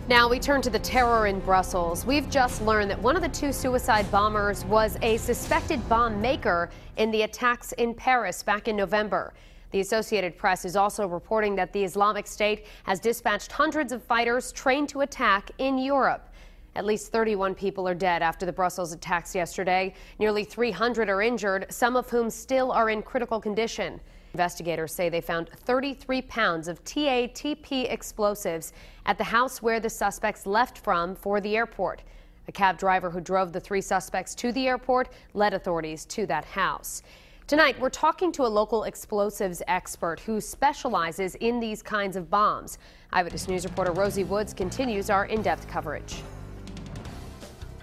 Now we turn to the terror in Brussels. We've just learned that one of the two suicide bombers was a suspected bomb maker in the attacks in Paris back in November. The Associated Press is also reporting that the Islamic State has dispatched hundreds of fighters trained to attack in Europe. At least 31 people are dead after the Brussels attacks yesterday. Nearly 300 are injured, some of whom still are in critical condition. Investigators say they found 33 pounds of TATP explosives at the house where the suspects left from for the airport. A cab driver who drove the three suspects to the airport led authorities to that house. Tonight, we're talking to a local explosives expert who specializes in these kinds of bombs. Eyewitness News reporter Rosie Woods continues our in-depth coverage.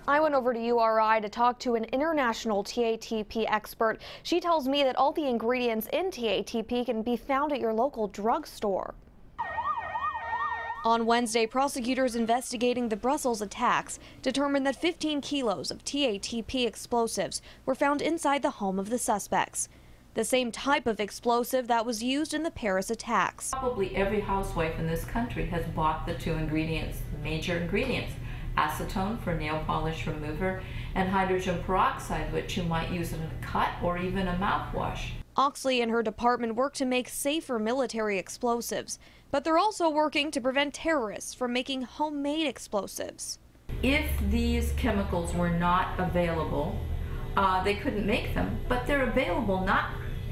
I went over to URI to talk to an international TATP expert. She tells me that all the ingredients in TATP can be found at your local drugstore. On Wednesday, prosecutors investigating the Brussels attacks determined that 15 kilos of TATP explosives were found inside the home of the suspects. The same type of explosive that was used in the Paris attacks. Probably every housewife in this country has bought the two ingredients, major ingredients. Acetone for nail polish remover and hydrogen peroxide, which you might use in a cut or even a mouthwash. Oxley and her department work to make safer military explosives, but they're also working to prevent terrorists from making homemade explosives. If these chemicals were not available, they couldn't make them, but they're available not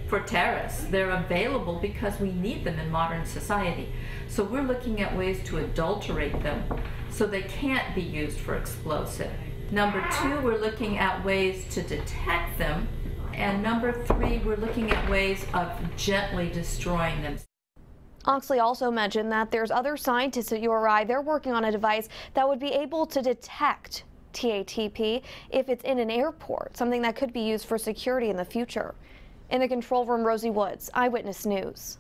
for terrorists. They're available because we need them in modern society. So we're looking at ways to adulterate them so they can't be used for explosive. Number two, we're looking at ways to detect them. And number three, we're looking at ways of gently destroying them. Oxley also mentioned that there's other scientists at URI. They're working on a device that would be able to detect TATP if it's in an airport, something that could be used for security in the future. In the control room, Rosie Woods, Eyewitness News.